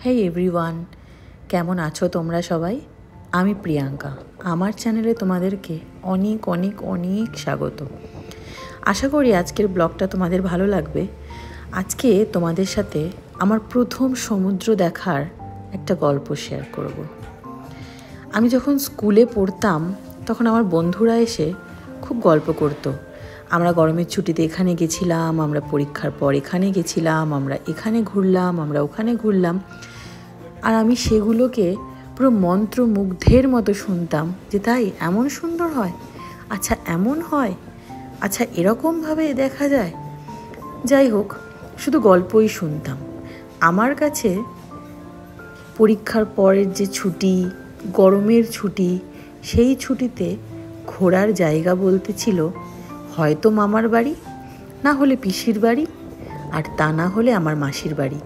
হেই everyone, কেমন আছো তোমরা সবাই? আমি প্রিয়াঙ্কা। আমার চ্যানেলে তোমাদেরকে অনেক অনেক অনেক স্বাগত। আশা করি আজকের ব্লগটা তোমাদের ভালো লাগবে। আজকে তোমাদের সাথে আমার প্রথম সমুদ্র দেখার একটা গল্প শেয়ার করব। আমি যখন স্কুলে পড়তাম তখন আমার বন্ধুরা এসে খুব গল্প করতো। আমরা গরমের ছুটিতে এখানে গেছিলাম, আমরা পরীক্ষার পর এখানে গেছিলাম, আমরা এখানে ঘুরলাম, আমরা ওখানে ঘুরলাম। আর আমি সেগুলোকে পুরো মন্ত্রমুগ্ধের মতো শুনতাম যে তাই এমন সুন্দর হয়, আচ্ছা এমন হয়, আচ্ছা এরকমভাবে দেখা যায়। যাই হোক, শুধু গল্পই শুনতাম। আমার কাছে পরীক্ষার পরের যে ছুটি, গরমের ছুটি, সেই ছুটিতে ঘোরার জায়গা বলতে ছিল হয়তো মামার বাড়ি, না হলে পিসির বাড়ি, আর তা না হলে আমার মাসির বাড়ি।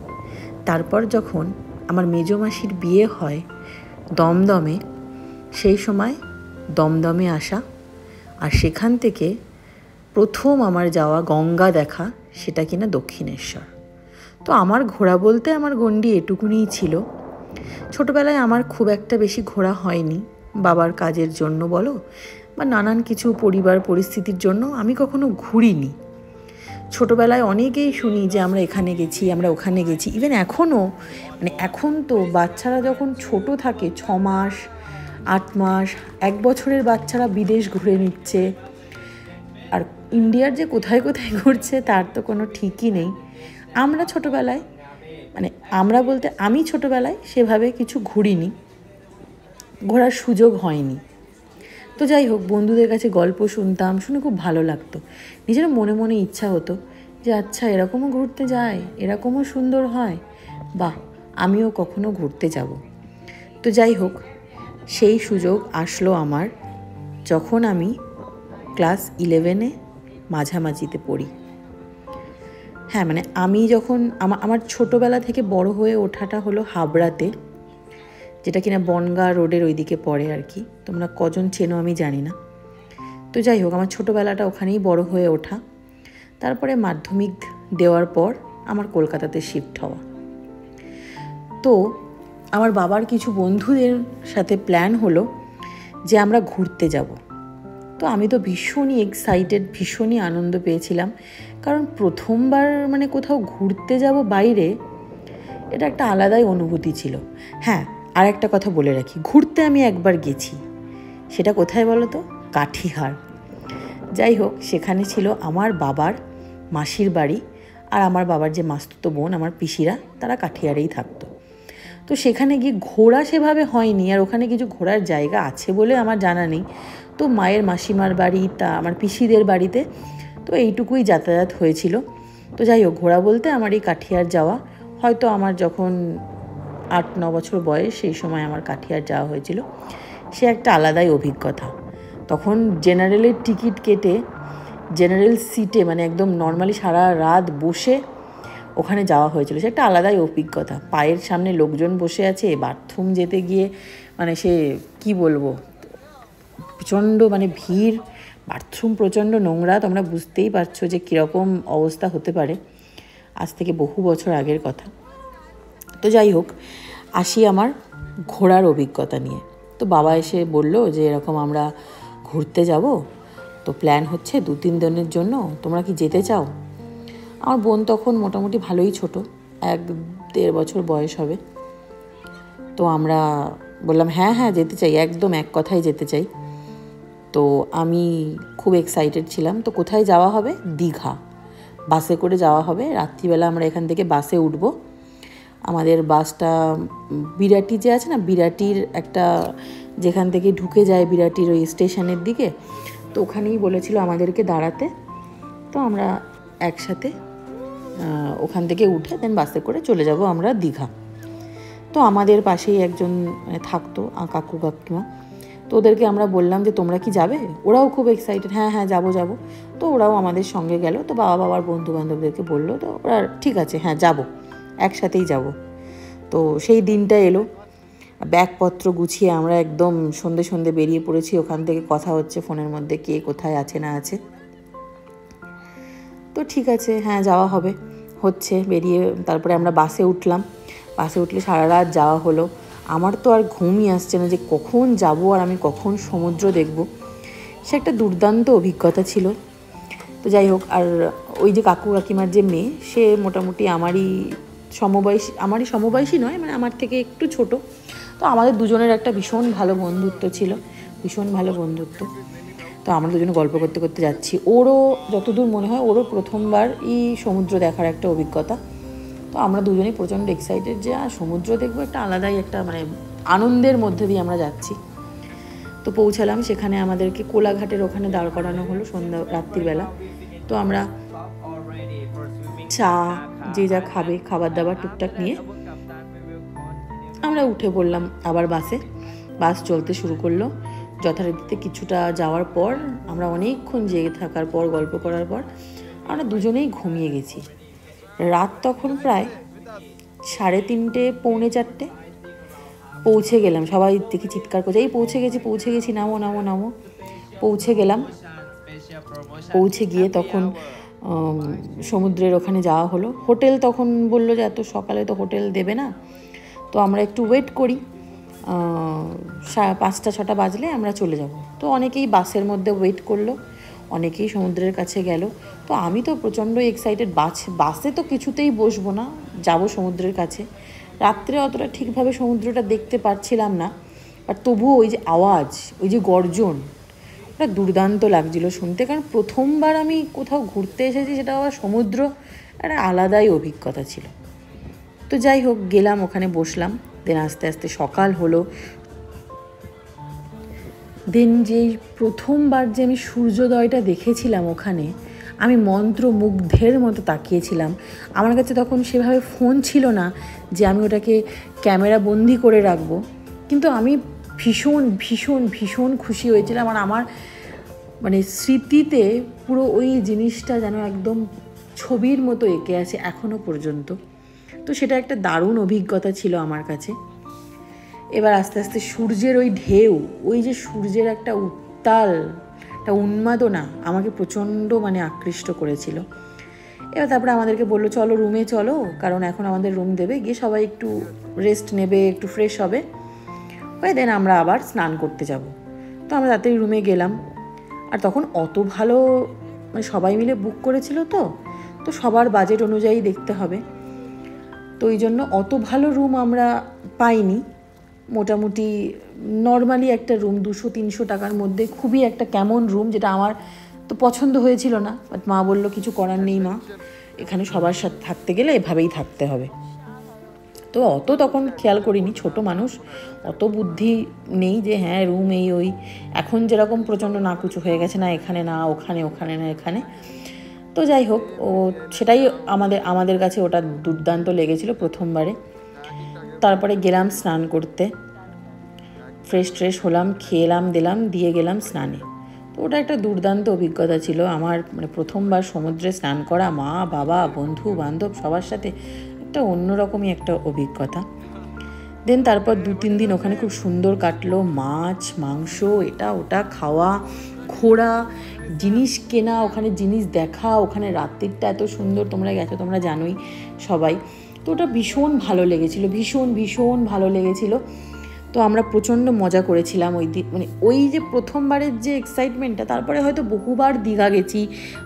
তারপর যখন আমার মেজো মাসির বিয়ে হয় দমদমে, সেই সময় দমদমে আসা, আর সেখান থেকে প্রথম আমার যাওয়া গঙ্গা দেখা, সেটা কিনা দক্ষিণেশ্বর। তো আমার ঘোরা বলতে আমার গণ্ডি এটুকুনিই ছিল। ছোটোবেলায় আমার খুব একটা বেশি ঘোরা হয়নি, বাবার কাজের জন্য বলো বা নানান কিছু পরিবার পরিস্থিতির জন্য আমি কখনো ঘুরিনি। ছোটোবেলায় অনেকেই শুনি যে আমরা এখানে গেছি, আমরা ওখানে গেছি। ইভেন এখনও, এখন তো বাচ্চারা যখন ছোট থাকে, 6 মাস 8 মাস 1 বছরের বাচ্চারা বিদেশ ঘুরে নিচ্ছে, আর ইন্ডিয়ার যে কোথায় কোথায় ঘুরছে তার তো কোনো ঠিকই নেই। আমরা ছোটোবেলায়, আমরা বলতে আমি ছোটোবেলায় সেভাবে কিছু ঘুরিনি, ঘোরার সুযোগ হয়নি। তো যাই হোক, বন্ধুদের কাছে গল্প শুনতাম, শুনে খুব ভালো লাগতো। নিজের মনে মনে ইচ্ছা হতো যে আচ্ছা এরকমও ঘুরতে যায়, এরকমও সুন্দর হয়, বাহ আমিও কখনো ঘুরতে যাব। তো যাই হোক, সেই সুযোগ আসলো আমার যখন আমি ক্লাস 11-এ মাঝামাঝিতে পড়ি। হ্যাঁ, আমি যখন আমার ছোটোবেলা থেকে বড় হয়ে ওঠাটা হলো হাবড়াতে, যেটা কিনা বনগাঁ রোডের ওইদিকে পড়ে আর কি। তোমরা কজন চেনো আমি জানি না। তো যাই হোক, আমার ছোটোবেলাটা ওখানেই বড় হয়ে ওঠা। তারপরে মাধ্যমিক দেওয়ার পর আমার কলকাতাতে শিফট হওয়া। তো আমার বাবার কিছু বন্ধুদের সাথে প্ল্যান হলো যে আমরা ঘুরতে যাব। তো আমি তো ভীষণই এক্সাইটেড, ভীষণই আনন্দ পেয়েছিলাম, কারণ প্রথমবার কোথাও ঘুরতে যাব বাইরে, এটা একটা আলাদাই অনুভূতি ছিল। হ্যাঁ, আর একটা কথা বলে রাখি, ঘুরতে আমি একবার গেছি, সেটা কোথায় বলো তো? কাঠিহার। যাই হোক, সেখানে ছিল আমার বাবার মাসির বাড়ি, আর আমার বাবার যে মাস্তুতো বোন, আমার পিসিরা, তারা কাঠিহারেই থাকতো। তো সেখানে গিয়ে ঘোরা সেভাবে হয়নি, আর ওখানে কিছু ঘোরার জায়গা আছে বলে আমার জানা নেই। তো মায়ের মাসিমার বাড়ি, তা আমার পিসিদের বাড়িতে, তো এইটুকুই যাতায়াত হয়েছিল। তো যাই হোক, ঘোরা বলতে আমার এই কাঠিহার যাওয়া, হয়তো আমার যখন 8-9 বছর বয়স, সেই সময় আমার কাঠিহার যাওয়া হয়েছিল। সে একটা আলাদাই অভিজ্ঞতা। তখন জেনারেলের টিকিট কেটে জেনারেল সিটে, একদম নর্মালি সারা রাত বসে ওখানে যাওয়া হয়েছিল। সে একটা আলাদাই অভিজ্ঞতা। পায়ের সামনে লোকজন বসে আছে, বাথরুম যেতে গিয়ে সে কি বলবো, প্রচণ্ড ভিড়, বাথরুম প্রচণ্ড নোংরা। তোমরা বুঝতেই পারছো যে কীরকম অবস্থা হতে পারে। আজ থেকে বহু বছর আগের কথা। তো যাই হোক, আসি আমার ঘোরার অভিজ্ঞতা নিয়ে। তো বাবা এসে বলল যে এরকম আমরা ঘুরতে যাব, তো প্ল্যান হচ্ছে 2-3 দিনের জন্য, তোমরা কি যেতে চাও? আমার বোন তখন মোটামুটি ভালোই ছোট, 1-1.5 বছর বয়স হবে। তো আমরা বললাম হ্যাঁ হ্যাঁ যেতে চাই, একদম এক কথায় যেতে চাই। তো আমি খুব এক্সাইটেড ছিলাম। তো কোথায় যাওয়া হবে? দীঘা। বাসে করে যাওয়া হবে। রাত্রিবেলা আমরা এখান থেকে বাসে উঠব। আমাদের বাসটা বিরাটি যে আছে না, বিরাটির একটা, যেখান থেকে ঢুকে যায় বিরাটির ওই স্টেশনের দিকে, তো ওখানেই বলেছিল আমাদেরকে দাঁড়াতে। তো আমরা একসাথে ওখান থেকে উঠে দেন বাসে করে চলে যাব আমরা দীঘা। তো আমাদের পাশেই একজন থাকতো, কাকু কাকিমা। তো ওদেরকে আমরা বললাম যে তোমরা কি যাবে? ওরাও খুব এক্সাইটেড, হ্যাঁ হ্যাঁ যাবো যাবো। তো ওরাও আমাদের সঙ্গে গেল। তো বাবার বন্ধুবান্ধবদেরকে বললো, তো ওরা ঠিক আছে হ্যাঁ যাবো, একসাথেই যাব। তো সেই দিনটা এলো। ব্যাগপত্র গুছিয়ে আমরা একদম সন্ধে বেরিয়ে পড়েছি। ওখান থেকে কথা হচ্ছে ফোনের মধ্যে, কে কোথায় আছে না আছে। তো ঠিক আছে, হ্যাঁ যাওয়া হবে, হচ্ছে বেরিয়ে। তারপরে আমরা বাসে উঠলাম। বাসে উঠলে সারা রাত যাওয়া হলো। আমার তো আর ঘুমই আসছে না যে কখন যাব আর আমি কখন সমুদ্র দেখব। সে একটা দুর্দান্ত অভিজ্ঞতা ছিল। তো যাই হোক, আর ওই যে কাকু কাকিমার যে মেয়ে, সে মোটামুটি আমারই সমবয়সী নয়, মানে আমার থেকে একটু ছোট। তো আমাদের দুজনের একটা ভীষণ ভালো বন্ধুত্ব ছিল, ভীষণ ভালো বন্ধুত্ব। তো আমরা দুজনে গল্প করতে করতে যাচ্ছি। ওরও যতদূর মনে হয় ওরও প্রথমবার এই সমুদ্র দেখার একটা অভিজ্ঞতা। তো আমরা দুজনেই প্রচণ্ড এক্সাইটেড যে সমুদ্র দেখবো, একটা আলাদাই একটা মানে আনন্দের মধ্যে দিয়ে আমরা যাচ্ছি। তো পৌঁছালাম সেখানে, আমাদেরকে কোলাঘাটের ওখানে দাঁড় করানো হলো রাত্রিবেলা। তো আমরা চা, যে যা খাবে খাবার দাবার টুকটাক নিয়ে আমরা উঠে পড়লাম আবার বাসে। বাস চলতে শুরু করলো। যথারীতিতে কিছুটা যাওয়ার পর আমরা অনেকক্ষণ জেগে থাকার পর, গল্প করার পর আমরা দুজনেই ঘুমিয়ে গেছি। রাত তখন প্রায় 3:30 পৌনে 4 পৌঁছে গেলাম। সবাই দেখি চিৎকার করছে, এই পৌঁছে গেছি, নামো নামো নামো। পৌঁছে গেলাম। পৌঁছে গিয়ে তখন সমুদ্রের ওখানে যাওয়া হলো। হোটেল তখন বললো যে এত সকালে তো হোটেল দেবে না, তো আমরা একটু ওয়েট করি, 5টা-6টা বাজলে আমরা চলে যাব। তো অনেকেই বাসের মধ্যে ওয়েট করলো, অনেকেই সমুদ্রের কাছে গেল। তো আমি তো প্রচণ্ড এক্সাইটেড, বাসে তো কিছুতেই বসবো না, যাব সমুদ্রের কাছে। রাত্রে অতটা ঠিকভাবে সমুদ্রটা দেখতে পারছিলাম না, আর তবুও ওই যে আওয়াজ, ওই যে গর্জন, ওটা দুর্দান্ত লাগছিল শুনতে। কারণ প্রথমবার আমি কোথাও ঘুরতে এসেছি, সেটা আবার সমুদ্র, একটা আলাদাই অভিজ্ঞতা ছিল। তো যাই হোক, গেলাম ওখানে, বসলাম। দেন আস্তে আস্তে সকাল হলো। দেন যেই প্রথমবার যে আমি সূর্যোদয়টা দেখেছিলাম ওখানে, আমি মন্ত্রমুগ্ধের মতো তাকিয়েছিলাম। আমার কাছে তখন সেভাবে ফোন ছিল না যে আমি ওটাকে ক্যামেরা বন্দি করে রাখবো, কিন্তু আমি ভীষণ ভীষণ ভীষণ খুশি হয়েছিলাম। আর আমার মানে স্মৃতিতে পুরো ওই জিনিসটা যেন একদম ছবির মতো এঁকে আছে এখনও পর্যন্ত। তো সেটা একটা দারুণ অভিজ্ঞতা ছিল আমার কাছে। এবার আস্তে আস্তে সূর্যের ওই ঢেউ, ওই যে সূর্যের একটা উত্তাল, একটা উন্মাদনা আমাকে প্রচণ্ড মানে আকৃষ্ট করেছিল। এবার তারপরে আমাদেরকে বললো চলো রুমে চলো, কারণ এখন আমাদের রুম দেবে, গিয়ে সবাই একটু রেস্ট নেবে, একটু ফ্রেশ হবে, হয়ে দেন আমরা আবার স্নান করতে যাব। তো আমরা তাড়াতাড়ি রুমে গেলাম। আর তখন অত ভালো মানে সবাই মিলে বুক করেছিল, তো সবার বাজেট অনুযায়ী দেখতে হবে। তো এই জন্য অত ভালো রুম আমরা পাইনি। মোটামুটি নর্মালি একটা রুম 200-300 টাকার মধ্যে, খুবই একটা কেমন রুম, যেটা আমার তো পছন্দ হয়েছিল না। বাট মা বললো কিছু করার নেই মা, এখানে সবার সাথে থাকতে গেলে এভাবেই থাকতে হবে। তো অত তখন খেয়াল করিনি, ছোট মানুষ, অত বুদ্ধি নেই যে হ্যাঁ রুম এই ওই। এখন যেরকম প্রচণ্ড নাকুচু হয়ে গেছে, না এখানে না ওখানে, ওখানে না এখানে। তো যাই হোক, সেটাই আমাদের কাছে ওটা দুর্দান্ত লেগেছিল প্রথমবারে। তারপরে গেলাম স্নান করতে, ফ্রেশ হলাম, খেলাম দিলাম, দিয়ে গেলাম স্নানে। তো ওটা একটা দুর্দান্ত অভিজ্ঞতা ছিল আমার, মানে প্রথমবার সমুদ্রে স্নান করা, মা বাবা বন্ধু বান্ধব সবার সাথে, একটা অন্যরকমই একটা অভিজ্ঞতা। দেন তারপর 2-3 দিন ওখানে খুব সুন্দর কাটলো। মাছ মাংস এটা ওটা খাওয়া, ঘোরা, জিনিস কেনা, ওখানে জিনিস দেখা, ওখানে রাত্রিটা এত সুন্দর, তোমরা গেছো তোমরা জানোই সবাই। তো ওটা ভীষণ ভালো লেগেছিল, ভীষণ ভীষণ ভালো লেগেছিল। তো আমরা প্রচণ্ড মজা করেছিলাম ওই দিন, মানে ওই যে প্রথমবারের যে এক্সাইটমেন্টটা। তারপরে হয়তো বহুবার দীঘা গেছি,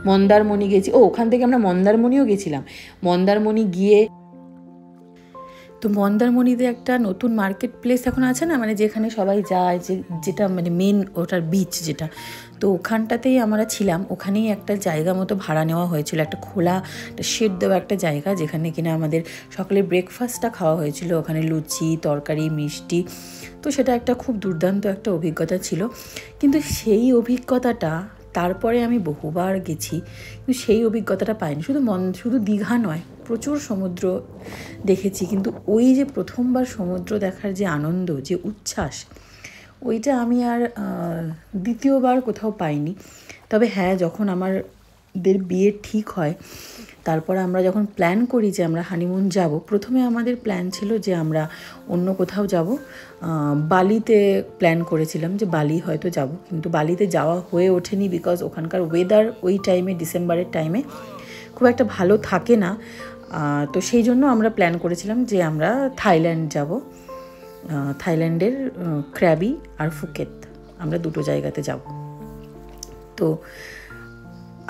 মন্দারমণি গেছি, ওখান থেকে আমরা মন্দারমণিও গেছিলাম। মন্দারমণি গিয়ে, তো মন্দারমণিতে একটা নতুন মার্কেট প্লেস এখন আছে না, মানে যেখানে সবাই যায়, যেটা মানে মেন ওটার বিচ যেটা, তো ওখানটাতেই আমরা ছিলাম। ওখানেই একটা জায়গা মতো ভাড়া নেওয়া হয়েছিল, একটা খোলা একটা শেড দেওয়া একটা জায়গা, যেখানে কিনা আমাদের সকালে ব্রেকফাস্টটা খাওয়া হয়েছিল। ওখানে লুচি তরকারি মিষ্টি, তো সেটা একটা খুব দুর্দান্ত একটা অভিজ্ঞতা ছিল। কিন্তু সেই অভিজ্ঞতাটা তারপরে আমি বহুবার গেছি, কিন্তু সেই অভিজ্ঞতাটা পাইনি। শুধু দীঘা নয়, প্রচুর সমুদ্র দেখেছি, কিন্তু ওই যে প্রথমবার সমুদ্র দেখার যে আনন্দ, যে উচ্ছ্বাস, ওইটা আমি আর দ্বিতীয়বার কোথাও পাইনি। তবে হ্যাঁ, যখন আমাদের বিয়ে ঠিক হয়, তারপর আমরা যখন প্ল্যান করি যে আমরা হানিমুন যাব, প্রথমে আমাদের প্ল্যান ছিল যে আমরা অন্য কোথাও যাব। বালিতে প্ল্যান করেছিলাম যে বালি হয়তো যাব, কিন্তু বালিতে যাওয়া হয়ে ওঠেনি, বিকজ ওখানকার ওয়েদার ওই টাইমে, ডিসেম্বরের টাইমে খুব একটা ভালো থাকে না। তো সেই জন্য আমরা প্ল্যান করেছিলাম যে আমরা থাইল্যান্ড যাব, থাইল্যান্ডের ক্র্যাবি আর ফুকেত, আমরা দুটো জায়গাতে যাব। তো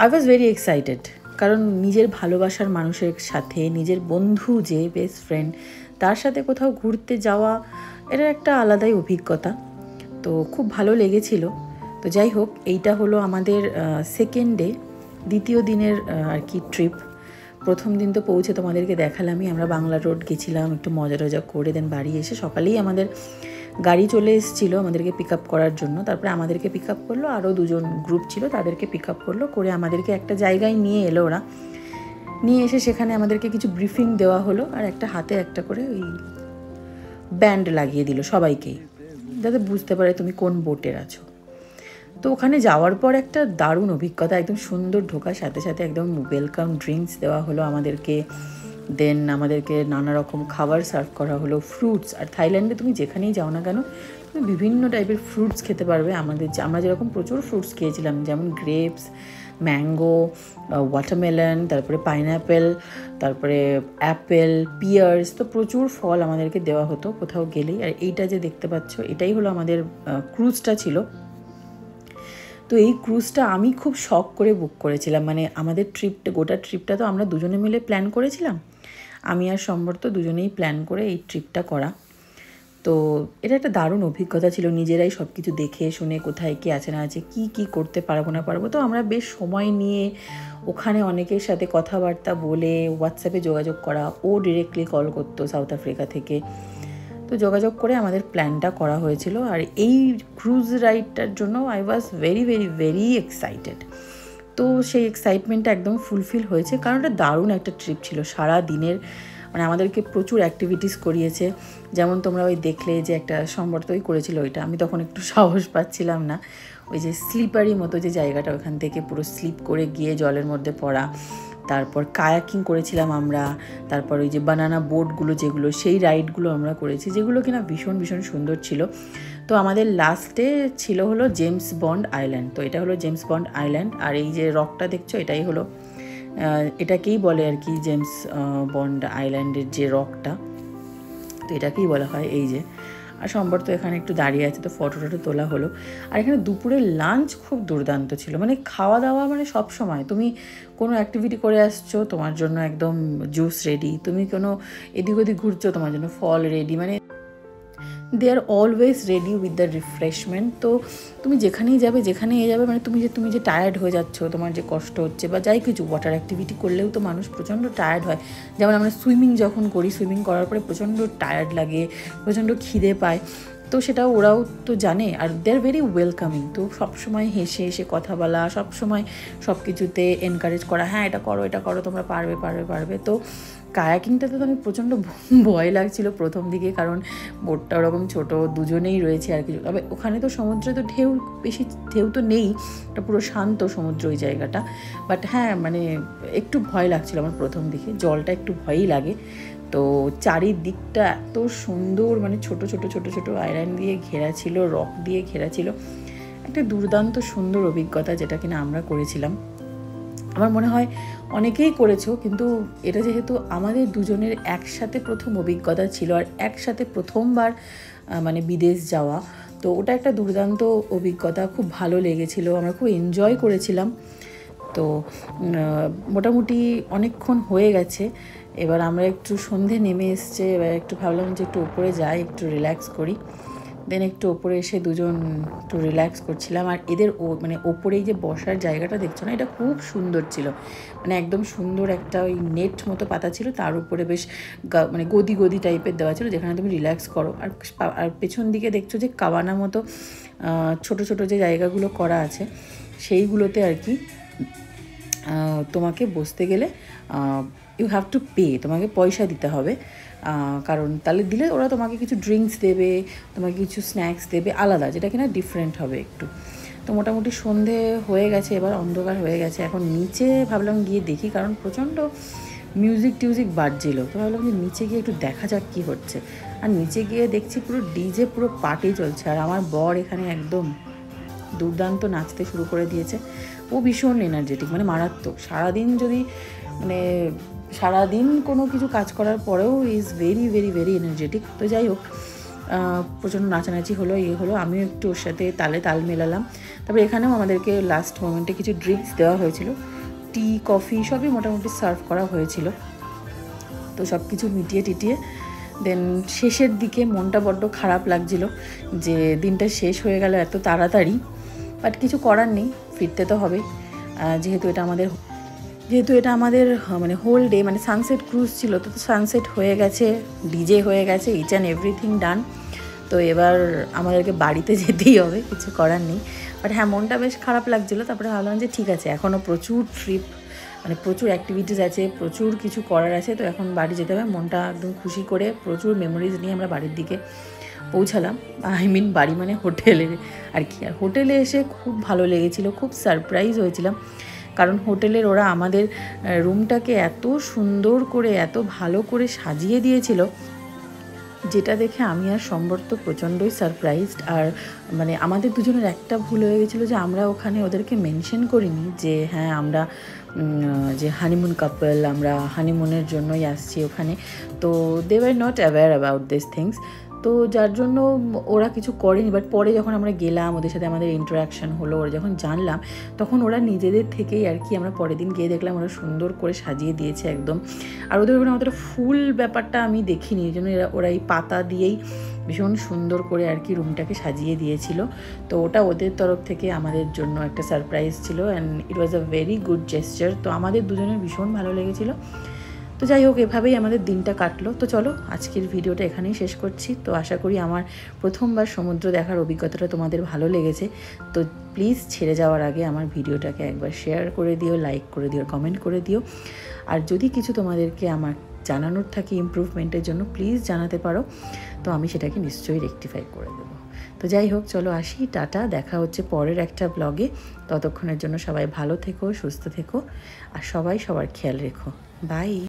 আই ওয়াজ ভেরি এক্সাইটেড, কারণ নিজের ভালোবাসার মানুষের সাথে, নিজের বন্ধু যে বেস্ট ফ্রেন্ড, তার সাথে কোথাও ঘুরতে যাওয়া, এটা একটা আলাদাই অভিজ্ঞতা। তো খুব ভালো লেগেছিল। তো যাই হোক, এইটা হলো আমাদের সেকেন্ড ডে, দ্বিতীয় দিনের আর কি ট্রিপ। প্রথম দিন তো পৌঁছে তোমাদেরকে দেখালামই, আমরা বাংলা রোড গেছিলাম, একটু মজা টজা করে দেন বাড়ি এসে সকালেই আমাদের গাড়ি চলে এসেছিলো আমাদেরকে পিক আপ করার জন্য। তারপরে আমাদেরকে পিক আপ করলো, আরও দুজন গ্রুপ ছিল, তাদেরকে পিক আপ করলো, করে আমাদেরকে একটা জায়গায় নিয়ে এলো ওরা। নিয়ে এসে সেখানে আমাদেরকে কিছু ব্রিফিং দেওয়া হলো, আর একটা হাতে একটা করে ওই ব্যান্ড লাগিয়ে দিল সবাইকেই, যাতে বুঝতে পারে তুমি কোন বোটের আছো। তো ওখানে যাওয়ার পর একটা দারুণ অভিজ্ঞতা, একদম সুন্দর, ঢোকার সাথে সাথে একদম ওয়েলকাম ড্রিঙ্কস দেওয়া হলো আমাদেরকে, দেন আমাদেরকে নানা রকম খাবার সার্ভ করা হলো, ফ্রুটস। আর থাইল্যান্ডে তুমি যেখানেই যাও না কেন, তুমি বিভিন্ন টাইপের ফ্রুটস খেতে পারবে। আমরা যেরকম প্রচুর ফ্রুটস খেয়েছিলাম, যেমন গ্রেপস, ম্যাঙ্গো, ওয়াটারমেলন, তারপরে পাইনঅ্যাপেল, তারপরে অ্যাপেল, পিয়ার্স, তো প্রচুর ফল আমাদেরকে দেওয়া হতো কোথাও গেলেই। আর এইটা যে দেখতে পাচ্ছ, এটাই হলো আমাদের ক্রুজটা ছিল। তো এই ক্রুজটা আমি খুব শখ করে বুক করেছিলাম, মানে আমাদের ট্রিপটা, গোটা ট্রিপটা তো আমরা দুজনে মিলে প্ল্যান করেছিলাম, আমি আর সম্বর্ত দুজনেই প্ল্যান করে এই ট্রিপটা করা। তো এটা একটা দারুণ অভিজ্ঞতা ছিল, নিজেরাই সব কিছু দেখে শুনে কোথায় কী আছে না আছে, কি করতে পারবো না পারবো। তো আমরা বেশ সময় নিয়ে ওখানে অনেকের সাথে কথাবার্তা বলে, হোয়াটসঅ্যাপে যোগাযোগ করা, ও ডিরেক্টলি কল করতো সাউথ আফ্রিকা থেকে, তো যোগাযোগ করে আমাদের প্ল্যানটা করা হয়েছিল। আর এই ক্রুজ রাইডটার জন্য I was very very very excited. তো সেই এক্সাইটমেন্টটা একদম ফুলফিল হয়েছে, কারণ এটা দারুণ একটা ট্রিপ ছিল। সারা দিনের মানে আমাদেরকে প্রচুর অ্যাক্টিভিটিস করিয়েছে, যেমন তোমরা ওই দেখলে যে একটা সম্বর্তই করেছিল, ওইটা আমি তখন একটু সাহস পাচ্ছিলাম না, ওই যে স্লিপারি মতো যে জায়গাটা, ওখান থেকে পুরো স্লিপ করে গিয়ে জলের মধ্যে পড়া, তারপর কায়াকিং করেছিলাম আমরা, তারপর ওই যে বানানা বোটগুলো যেগুলো, সেই রাইডগুলো আমরা করেছি, যেগুলো কিনা ভীষণ ভীষণ সুন্দর ছিল। তো আমাদের লাস্টে ছিল হলো জেমস বন্ড আইল্যান্ড। তো এটা হলো জেমস বন্ড আইল্যান্ড, আর এই যে রকটা দেখছো এটাই হলো, এটাকেই বলে আর কি জেমস বন্ড আইল্যান্ডের যে রকটা, তো এটাকেই বলা হয়। এই যে, আর সম্বর তো এখানে একটু দাঁড়িয়ে আছে, তো ফটো টটো তোলা হলো। আর এখানে দুপুরের লাঞ্চ খুব দুর্দান্ত ছিল, মানে খাওয়া দাওয়া মানে সব সময় তুমি কোনো অ্যাক্টিভিটি করে আসছো, তোমার জন্য একদম জুস রেডি, তুমি কোনো এদিক ওদিক ঘুরছো, তোমার জন্য ফল রেডি, মানে they are always ready with the refreshment. তো তুমি যেখানেই যাবে, যেখানে যাবে, মানে তুমি যে টায়ার্ড হয়ে যাচ্ছ, তোমার যে কষ্ট হচ্ছে বা যাই কিছু, ওয়াটার অ্যাক্টিভিটি করলেও তো মানুষ প্রচণ্ড টায়ার্ড হয়। যেমন আমরা সুইমিং যখন করি, সুইমিং করার পরে প্রচণ্ড টায়ার্ড লাগে, প্রচণ্ড খিদে পায়, তো সেটা ওরাও তো জানে। আর দে আর ভেরি ওয়েলকামিং, তো সবসময় হেসে হেসে কথা বলা, সবসময় সব কিছুতে এনকারেজ করা, হ্যাঁ এটা করো, তোমরা পারবে। তো কায়াকিংটাতে তো আমি প্রচণ্ড ভয় লাগছিল প্রথম দিকে, কারণ বোটটা ওরকম ছোটো, দুজনেই রয়েছে আর কিছু। তবে ওখানে তো সমুদ্রে তো বেশি ঢেউ তো নেই, এটা পুরো শান্ত সমুদ্র ওই জায়গাটা। বাট হ্যাঁ, মানে একটু ভয় লাগছিল আমার প্রথম দিকে, জলটা একটু ভয়ই লাগে। তো চারিদিকটা এত সুন্দর, মানে ছোট ছোট আইল্যান্ড দিয়ে ঘেরা ছিল, রক দিয়ে ঘেরা ছিল, একটা দুর্দান্ত সুন্দর অভিজ্ঞতা, যেটা কিনা আমরা করেছিলাম। আমার মনে হয় অনেকেই করেছো, কিন্তু এটা যেহেতু আমাদের দুজনের একসাথে প্রথম অভিজ্ঞতা ছিল, আর একসাথে প্রথমবার মানে বিদেশ যাওয়া, তো ওটা একটা দুর্দান্ত অভিজ্ঞতা, খুব ভালো লেগেছিল, আমরা খুব এনজয় করেছিলাম। তো মোটামুটি অনেকক্ষণ হয়ে গেছে, এবার আমরা একটু সন্ধে নেমে এসছে, এবার একটু ভাবলাম যে একটু ওপরে যাই, একটু রিল্যাক্স করি। দেন একটু ওপরে এসে দুজন একটু রিল্যাক্স করছিলাম। আর এদের মানে ওপরেই যে বসার জায়গাটা দেখছো না, এটা খুব সুন্দর ছিল, মানে একদম সুন্দর একটা ওই নেট মতো পাতা ছিল, তার উপরে বেশ মানে গদি টাইপের দেওয়া ছিল, যেখানে তুমি রিল্যাক্স করো। আর পেছন দিকে দেখছো যে কাবানা মতো ছোট যে জায়গাগুলো করা আছে, সেইগুলোতে আর কি তোমাকে বসতে গেলে ইউ হ্যাভ টু পে, তোমাকে পয়সা দিতে হবে, কারণ তাহলে দিলে ওরা তোমাকে কিছু ড্রিঙ্কস দেবে, তোমাকে কিছু স্ন্যাক্স দেবে আলাদা, যেটা কিনা ডিফারেন্ট হবে একটু। তো মোটামুটি সন্ধে হয়ে গেছে, এবার অন্ধকার হয়ে গেছে, এখন নিচে ভাবলাম গিয়ে দেখি, কারণ প্রচণ্ড মিউজিক বাজছিল, তো ভাবলাম যে নিচে গিয়ে একটু দেখা যাক কী হচ্ছে। আর নিচে গিয়ে দেখছি পুরো ডিজে, পুরো পার্টি চলছে, আর আমার বর এখানে একদম দুর্দান্ত নাচতে শুরু করে দিয়েছে। ও ভীষণ এনার্জেটিক, মানে মারাত্মক। সারাদিন যদি মানে সারাদিন কোনো কিছু কাজ করার পরেও is very very very energetic. তো যাই হোক, প্রচণ্ড নাচানাচি হলো, হলো, আমিও একটু ওর সাথে তালে তাল মেলালাম। তারপরে এখানেও আমাদেরকে লাস্ট মোমেন্টে কিছু ড্রিঙ্কস দেওয়া হয়েছিল, টি কফি সবই মোটামুটি সার্ভ করা হয়েছিল। তো সব কিছু মিটিয়ে টিটিয়ে দেন শেষের দিকে মনটা বড্ড খারাপ লাগছিল যে দিনটা শেষ হয়ে গেল এত তাড়াতাড়ি, বাট কিছু করার নেই, ফিরতে তো হবে। যেহেতু এটা আমাদের মানে হোল ডে, মানে সানসেট ক্রুজ ছিল, তো সানসেট হয়ে গেছে, ডিজে হয়ে গেছে, ইচ অ্যান্ড এভরিথিং ডান। তো এবার আমাদেরকে বাড়িতে যেতেই হবে, কিছু করার নেই। বাট হ্যাঁ, মনটা বেশ খারাপ লাগছিলো। তারপরে ভাবলাম যে ঠিক আছে, এখনও প্রচুর ট্রিপ, মানে প্রচুর অ্যাক্টিভিটিস আছে, প্রচুর কিছু করার আছে, তো এখন বাড়ি যেতে হবে। মনটা একদম খুশি করে প্রচুর মেমোরিজ নিয়ে আমরা বাড়ির দিকে পৌঁছালাম। বাড়ি মানে হোটেলে আর কি। আর হোটেলে এসে খুব ভালো লেগেছিলো, খুব সারপ্রাইজ হয়েছিলাম, কারণ হোটেলের ওরা আমাদের রুমটাকে এত সুন্দর করে এত ভালো করে সাজিয়ে দিয়েছিল, যেটা দেখে আমি আর সম্বর্ত প্রচণ্ডই সারপ্রাইজড। আর মানে আমাদের দুজনের একটা ভুল হয়ে গেছিলো যে আমরা ওখানে ওদেরকে মেনশন করিনি যে হ্যাঁ আমরা যে হানিমুন কাপল, আমরা হানিমুনের জন্যই আসছি ওখানে। তো they were not aware about this things, তো যার জন্য ওরা কিছু করেনি। বাট পরে যখন আমরা গেলাম, ওদের সাথে আমাদের ইন্টারাকশান হলো, ওরা যখন জানলাম, তখন ওরা নিজেদের থেকেই আর কি, আমরা পরের দিন গিয়ে দেখলাম ওরা সুন্দর করে সাজিয়ে দিয়েছে একদম। আর ওদের ওখানে আমাদের ফুল ব্যাপারটা আমি দেখিনি, এই জন্য ওরা এই পাতা দিয়েই ভীষণ সুন্দর করে আর কি রুমটাকে সাজিয়ে দিয়েছিল। তো ওটা ওদের তরফ থেকে আমাদের জন্য একটা সারপ্রাইজ ছিল, and it was a very good gesture. তো আমাদের দুজনের ভীষণ ভালো লেগেছিলো। তো যাই হোক, এভাবেই আমাদের দিনটা কাটলো। তো চলো, আজকের ভিডিওটা এখানেই শেষ করছি। তো আশা করি আমার প্রথমবার সমুদ্র দেখার অভিজ্ঞতাটা তোমাদের ভালো লেগেছে। তো প্লিজ ছেড়ে যাওয়ার আগে আমার ভিডিওটাকে একবার শেয়ার করে দিও, লাইক করে দিও, কমেন্ট করে দিও। আর যদি কিছু তোমাদেরকে আমার জানানোর থাকে ইমপ্রুভমেন্টের জন্য, প্লিজ জানাতে পারো, তো আমি সেটাকে নিশ্চয়ই রেকটিফাই করে দেবো। তো যাই হোক, চলো আসি, টাটা, দেখা হচ্ছে পরের একটা ব্লগে। ততক্ষণের জন্য সবাই ভালো থেকো, সুস্থ থেকো, আর সবাই সবার খেয়াল রেখো। বাই।